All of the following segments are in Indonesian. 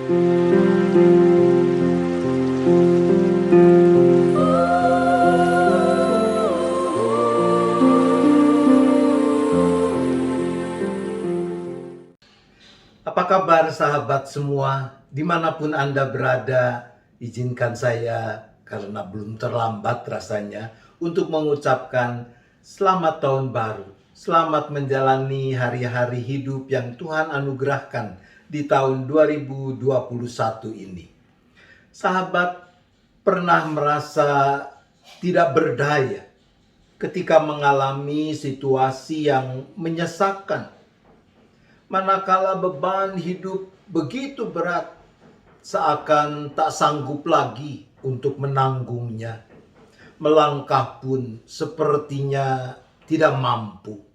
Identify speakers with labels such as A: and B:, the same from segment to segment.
A: Apa kabar sahabat semua, dimanapun Anda berada, izinkan saya karena belum terlambat rasanya untuk mengucapkan selamat tahun baru. Selamat menjalani hari-hari hidup yang Tuhan anugerahkan di tahun 2021 ini. Sahabat pernah merasa tidak berdaya ketika mengalami situasi yang menyesakan, manakala beban hidup begitu berat, seakan tak sanggup lagi untuk menanggungnya. Melangkah pun sepertinya tidak mampu.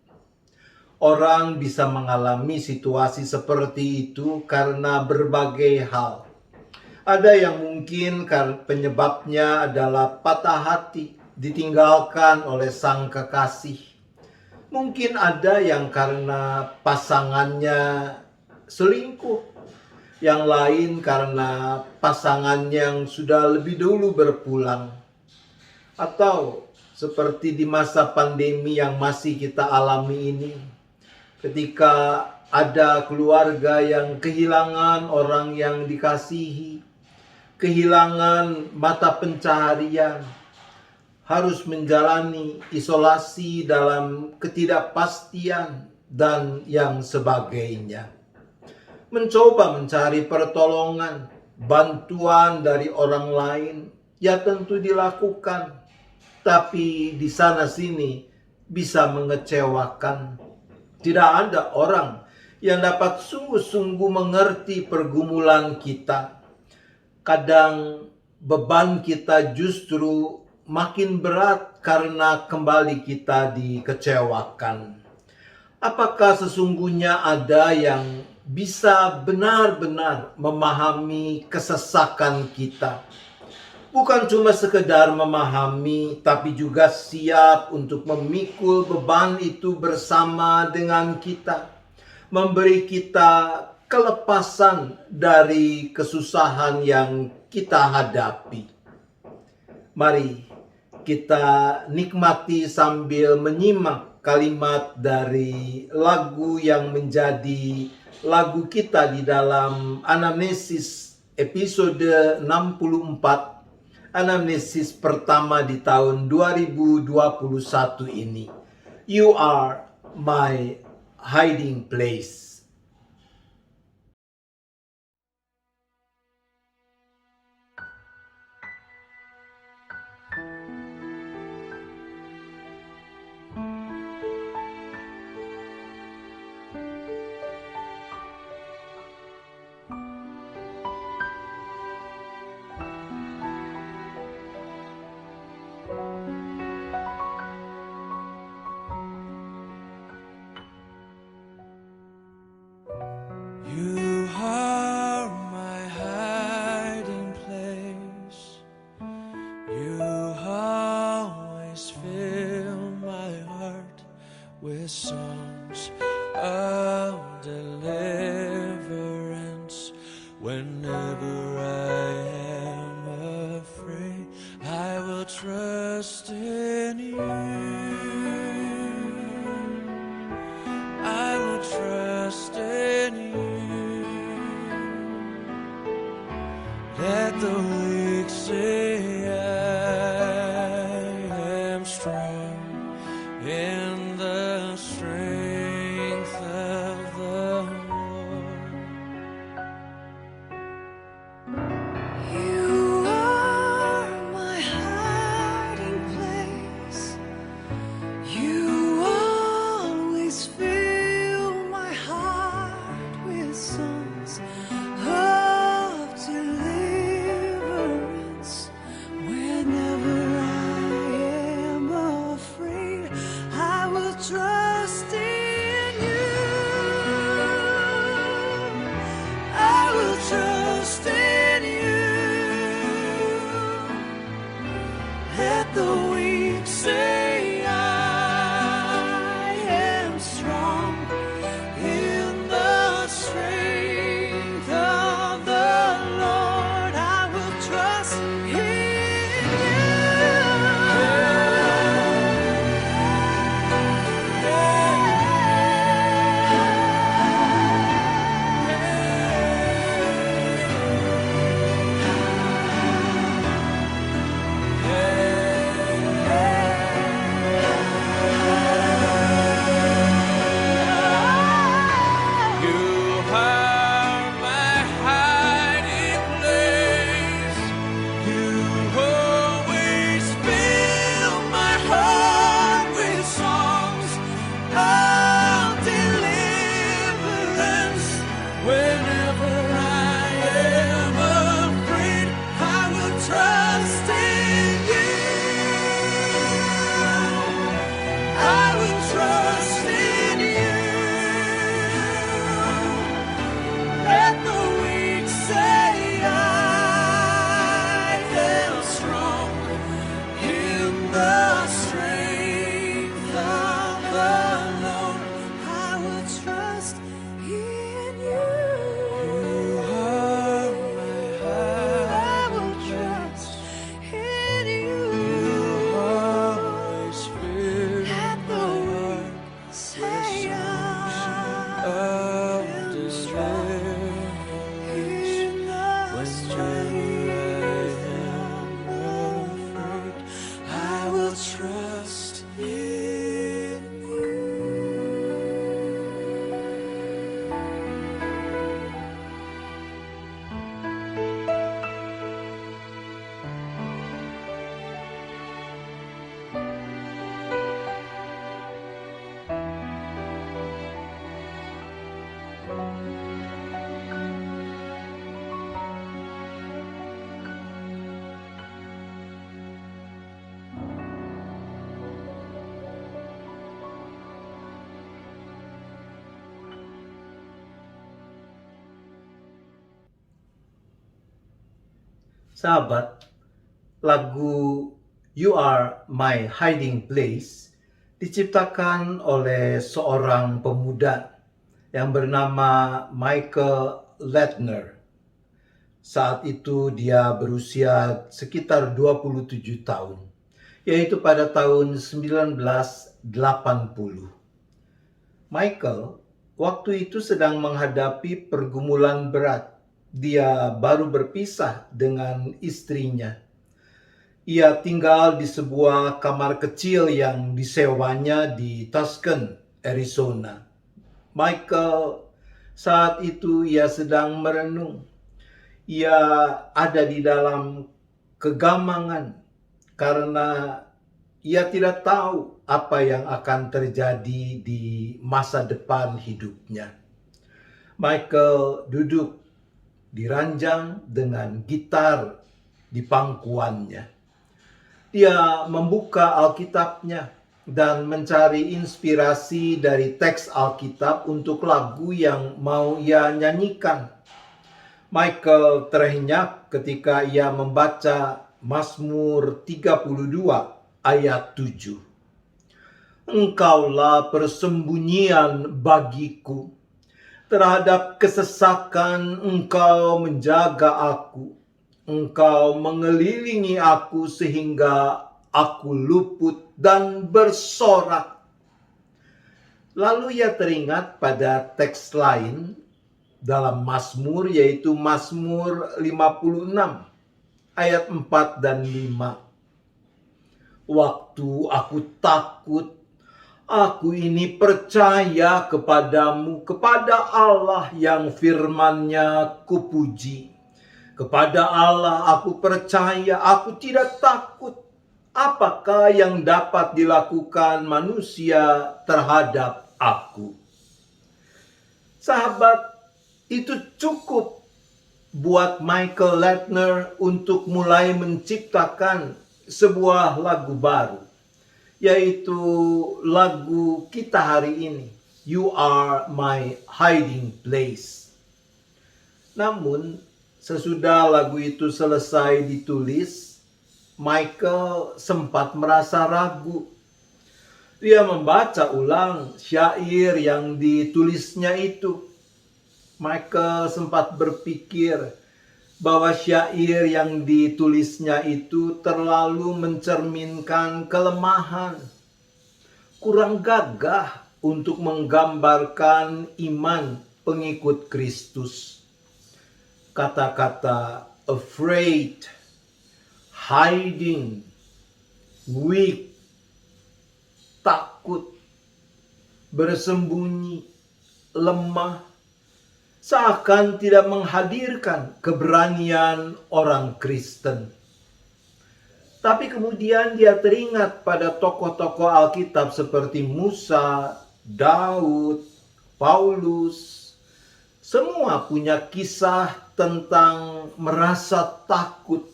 A: Orang bisa mengalami situasi seperti itu karena berbagai hal. Ada yang mungkin penyebabnya adalah patah hati, ditinggalkan oleh sang kekasih. Mungkin ada yang karena pasangannya selingkuh, yang lain karena pasangan yang sudah lebih dulu berpulang. Atau seperti di masa pandemi yang masih kita alami ini, ketika ada keluarga yang kehilangan orang yang dikasihi, kehilangan mata pencaharian, harus menjalani isolasi dalam ketidakpastian dan yang sebagainya. Mencoba mencari pertolongan, bantuan dari orang lain, ya tentu dilakukan. Tapi di sana sini bisa mengecewakan. Tidak ada orang yang dapat sungguh-sungguh mengerti pergumulan kita. Kadang beban kita justru makin berat karena kembali kita dikecewakan. Apakah sesungguhnya ada yang bisa benar-benar memahami kesesakan kita? Bukan cuma sekedar memahami, tapi juga siap untuk memikul beban itu bersama dengan kita. Memberi kita kelepasan dari kesusahan yang kita hadapi. Mari kita nikmati sambil menyimak kalimat dari lagu yang menjadi lagu kita di dalam Anamnesis episode 64, Anamnesis pertama di tahun 2021 ini. You are my hiding place.
B: You are my hiding place. You always fill my heart with songs of deliverance. Whenever I am afraid, I will trust in you. I will trust in you. Let the weak say I am strong in the strength of the Lord.
C: You are my hiding place. You always fill my heart with songs of deliverance.
A: Sahabat, lagu You Are My Hiding Place diciptakan oleh seorang pemuda yang bernama Michael Ledner. Saat itu dia berusia sekitar 27 tahun, yaitu pada tahun 1980. Michael waktu itu sedang menghadapi pergumulan berat. Dia baru berpisah dengan istrinya. Ia tinggal di sebuah kamar kecil yang disewanya di Tucson, Arizona. Michael saat itu ia sedang merenung. Ia ada di dalam kegamangan karena ia tidak tahu apa yang akan terjadi di masa depan hidupnya. Michael duduk di ranjang dengan gitar di pangkuannya. Dia membuka Alkitabnya dan mencari inspirasi dari teks Alkitab untuk lagu yang mau ia nyanyikan. Michael terhenyak ketika ia membaca Mazmur 32 ayat 7. Engkaulah persembunyian bagiku. Terhadap kesesakan engkau menjaga aku. Engkau mengelilingi aku sehingga aku luput dan bersorak. Lalu ia teringat pada teks lain dalam Mazmur, yaitu Mazmur 56 ayat 4 dan 5. Waktu aku takut, aku ini percaya kepadamu, kepada Allah yang firman-Nya kupuji. Kepada Allah aku percaya, aku tidak takut. Apakah yang dapat dilakukan manusia terhadap aku? Sahabat, itu cukup buat Michael Ledner untuk mulai menciptakan sebuah lagu baru, yaitu lagu kita hari ini, You Are My Hiding Place. Namun, sesudah lagu itu selesai ditulis, Michael sempat merasa ragu. Dia membaca ulang syair yang ditulisnya itu. Michael sempat berpikir bahwa syair yang ditulisnya itu terlalu mencerminkan kelemahan, kurang gagah untuk menggambarkan iman pengikut Kristus. Kata-kata afraid, hiding, weak, takut, bersembunyi, lemah, seakan tidak menghadirkan keberanian orang Kristen. Tapi kemudian dia teringat pada tokoh-tokoh Alkitab seperti Musa, Daud, Paulus. Semua punya kisah tentang merasa takut,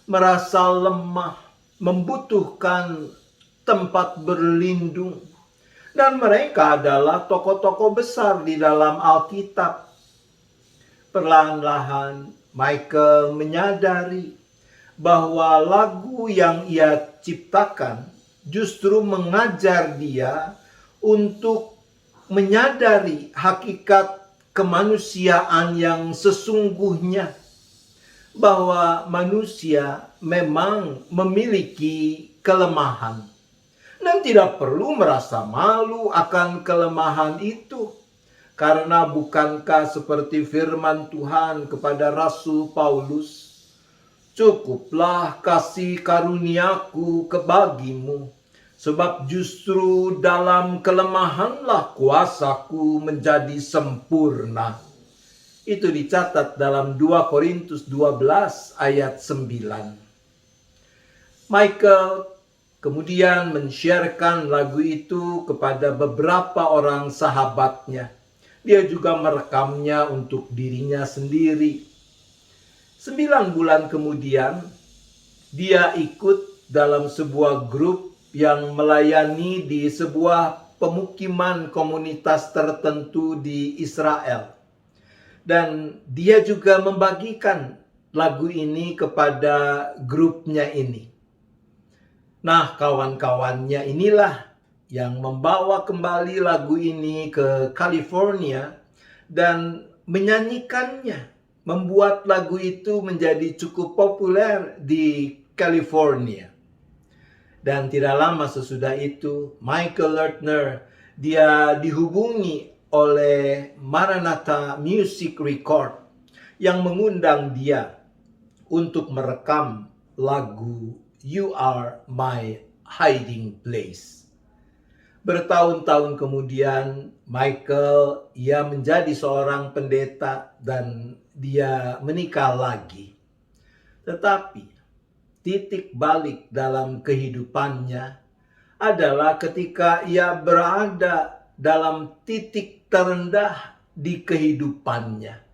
A: merasa lemah, membutuhkan tempat berlindung. Dan mereka adalah tokoh-tokoh besar di dalam Alkitab. Perlahan-lahan Michael menyadari bahwa lagu yang ia ciptakan justru mengajar dia untuk menyadari hakikat kemanusiaan yang sesungguhnya, bahwa manusia memang memiliki kelemahan. Dan tidak perlu merasa malu akan kelemahan itu. Karena bukankah seperti firman Tuhan kepada Rasul Paulus, cukuplah kasih karuniaku kebagimu, sebab justru dalam kelemahanlah kuasaku menjadi sempurna. Itu dicatat dalam 2 Korintus 12 ayat 9. Michael kemudian men-sharekan lagu itu kepada beberapa orang sahabatnya. Dia juga merekamnya untuk dirinya sendiri. 9 bulan kemudian, dia ikut dalam sebuah grup yang melayani di sebuah pemukiman komunitas tertentu di Israel. Dan dia juga membagikan lagu ini kepada grupnya ini. Nah, kawan-kawannya inilah yang membawa kembali lagu ini ke California dan menyanyikannya, membuat lagu itu menjadi cukup populer di California. Dan tidak lama sesudah itu, Michael Lerner, dia dihubungi oleh Maranatha Music Record yang mengundang dia untuk merekam lagu You Are My Hiding Place. Bertahun-tahun kemudian, Michael ia menjadi seorang pendeta dan dia menikah lagi. Tetapi titik balik dalam kehidupannya adalah ketika ia berada dalam titik terendah di kehidupannya.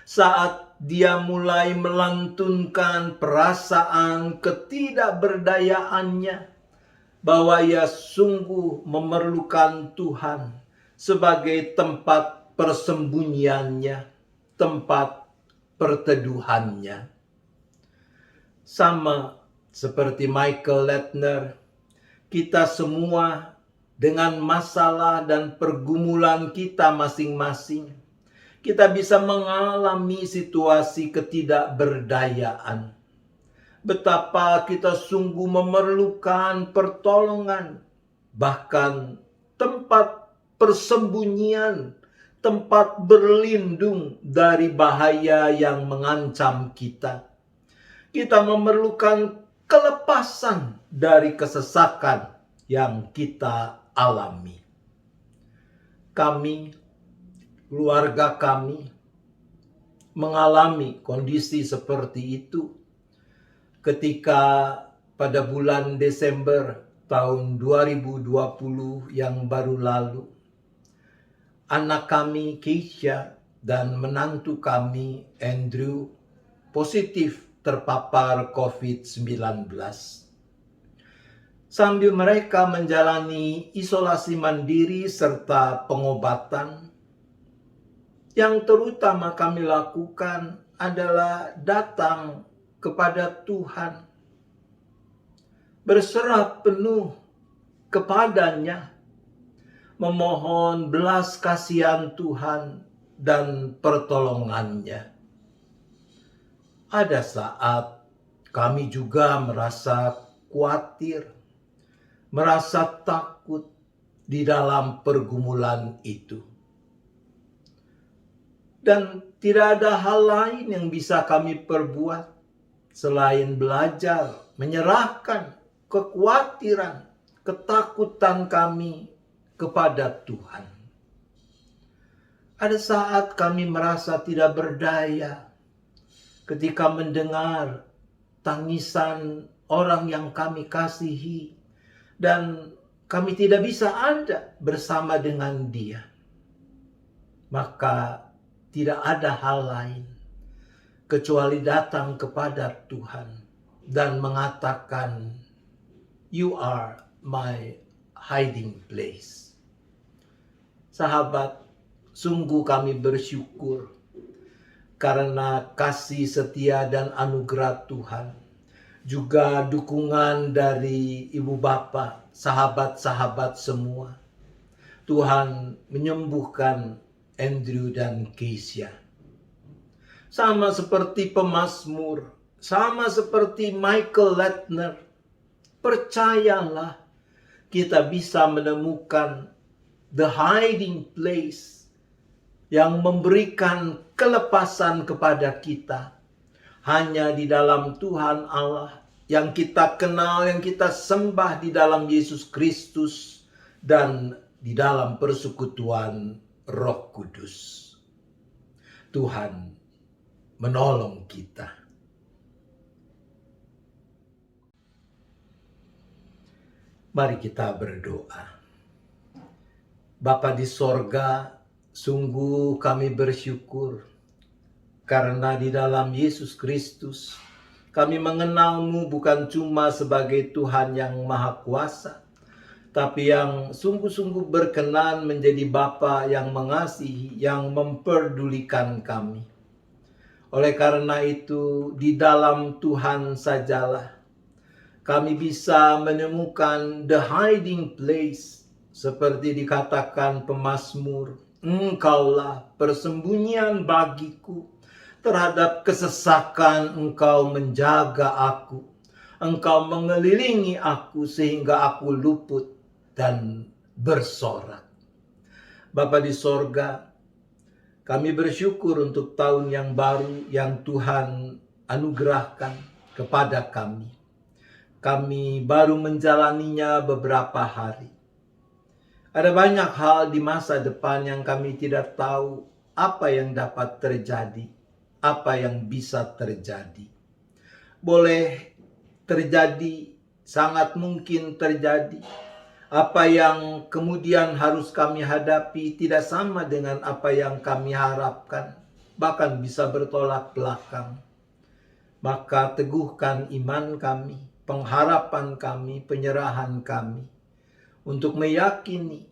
A: Saat dia mulai melantunkan perasaan ketidakberdayaannya, bahwa ia sungguh memerlukan Tuhan sebagai tempat persembunyiannya, tempat perteduhannya. Sama seperti Michael Lerner, kita semua dengan masalah dan pergumulan kita masing-masing, kita bisa mengalami situasi ketidakberdayaan. Betapa kita sungguh memerlukan pertolongan, bahkan tempat persembunyian, tempat berlindung dari bahaya yang mengancam kita. Kita memerlukan kelepasan dari kesesakan yang kita alami. Kami, keluarga kami, mengalami kondisi seperti itu ketika pada bulan Desember tahun 2020 yang baru lalu, anak kami Keisha dan menantu kami Andrew positif terpapar COVID-19. Sambil mereka menjalani isolasi mandiri serta pengobatan, yang terutama kami lakukan adalah datang kepada Tuhan, berserah penuh kepadanya, memohon belas kasihan Tuhan dan pertolongannya. Ada saat kami juga merasa khawatir, merasa takut di dalam pergumulan itu. Dan tidak ada hal lain yang bisa kami perbuat selain belajar menyerahkan kekhawatiran, ketakutan kami kepada Tuhan. Ada saat kami merasa tidak berdaya ketika mendengar tangisan orang yang kami kasihi dan kami tidak bisa ada bersama dengan dia. Maka tidak ada hal lain kecuali datang kepada Tuhan dan mengatakan, You are my hiding place. Sahabat, sungguh kami bersyukur karena kasih setia dan anugerah Tuhan, juga dukungan dari ibu bapa, sahabat-sahabat semua. Tuhan menyembuhkan Andrew dan Keisha. Sama seperti pemazmur, sama seperti Michael Lerner, percayalah kita bisa menemukan the hiding place yang memberikan kelepasan kepada kita hanya di dalam Tuhan Allah yang kita kenal, yang kita sembah di dalam Yesus Kristus dan di dalam persekutuan Roh Kudus. Tuhan menolong kita. Mari kita berdoa. Bapa di sorga, sungguh kami bersyukur karena di dalam Yesus Kristus kami mengenal-Mu bukan cuma sebagai Tuhan yang Maha Kuasa, tapi yang sungguh-sungguh berkenan menjadi Bapa yang mengasihi, yang memperdulikan kami. Oleh karena itu, di dalam Tuhan sajalah kami bisa menemukan the hiding place, seperti dikatakan pemazmur, Engkaulah persembunyian bagiku, terhadap kesesakan Engkau menjaga aku, Engkau mengelilingi aku sehingga aku luput dan bersorak. Bapa di sorga, kami bersyukur untuk tahun yang baru yang Tuhan anugerahkan kepada kami. Kami baru menjalaninya beberapa hari. Ada banyak hal di masa depan yang kami tidak tahu apa yang dapat terjadi, apa yang bisa terjadi. Boleh terjadi, sangat mungkin terjadi. Apa yang kemudian harus kami hadapi tidak sama dengan apa yang kami harapkan, bahkan bisa bertolak belakang. Maka teguhkan iman kami, pengharapan kami, penyerahan kami, untuk meyakini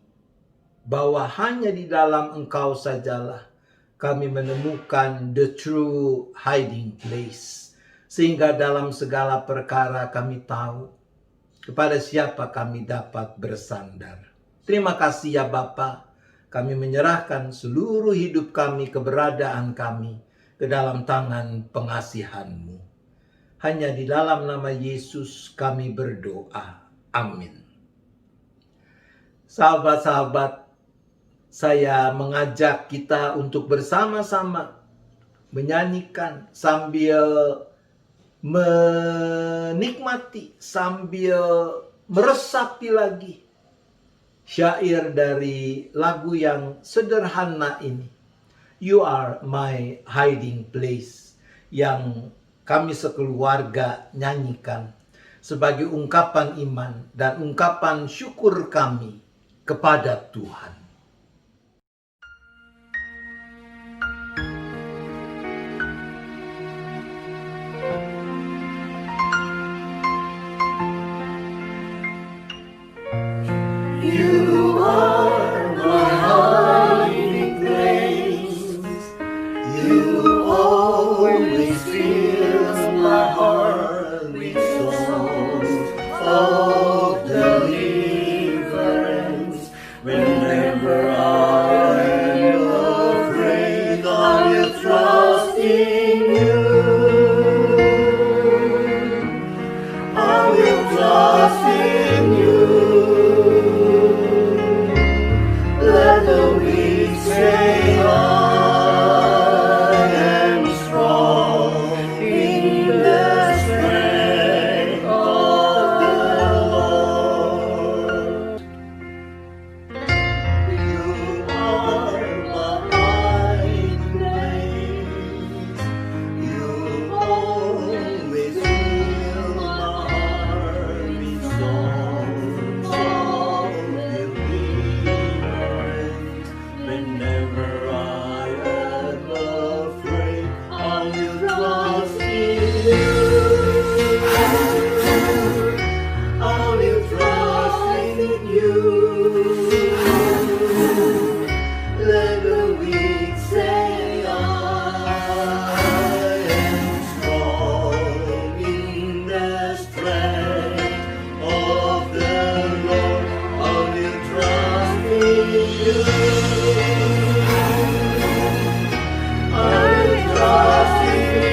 A: bahwa hanya di dalam Engkau sajalah kami menemukan the true hiding place. Sehingga dalam segala perkara kami tahu kepada siapa kami dapat bersandar. Terima kasih ya Bapa, kami menyerahkan seluruh hidup kami, keberadaan kami ke dalam tangan pengasihan-Mu. Hanya di dalam nama Yesus kami berdoa. Amin. Sahabat-sahabat, saya mengajak kita untuk bersama-sama menyanyikan sambil menikmati, sambil meresapi lagi syair dari lagu yang sederhana ini, You Are My Hiding Place, yang kami sekeluarga nyanyikan sebagai ungkapan iman dan ungkapan syukur kami kepada Tuhan.
C: You are my hiding place. You always fill my heart with songs of deliverance. Whenever I am afraid, I will trust in you. I will trust in you. Let the weak say I am strong in the strength of the Lord. You are my hiding place. You always fill my heart with songs of deliverance. Whenever I am afraid, I will trust in you. I will trust in you. Let the weak say I am strong in the strength of the Lord. I will trust in you. I will trust in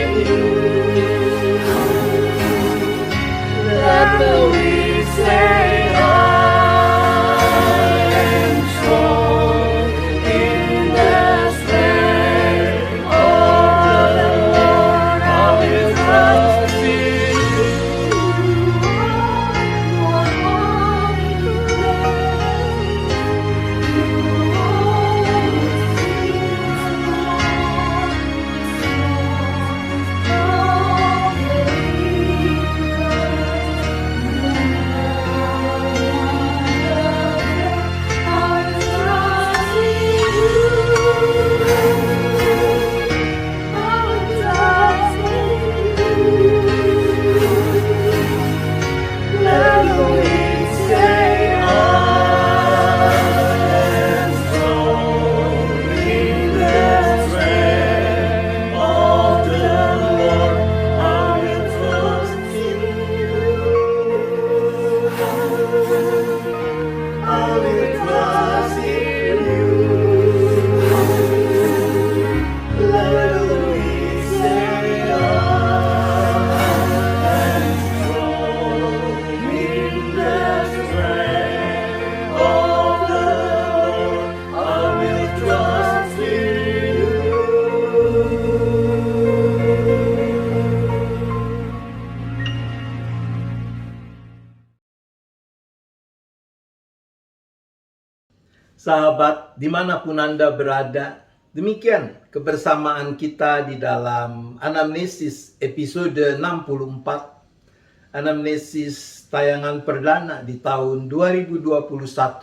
A: Sahabat, dimanapun Anda berada, demikian kebersamaan kita di dalam Anamnesis episode 64, Anamnesis tayangan perdana di tahun 2021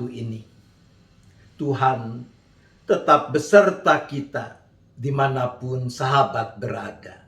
A: ini. Tuhan tetap beserta kita dimanapun sahabat berada.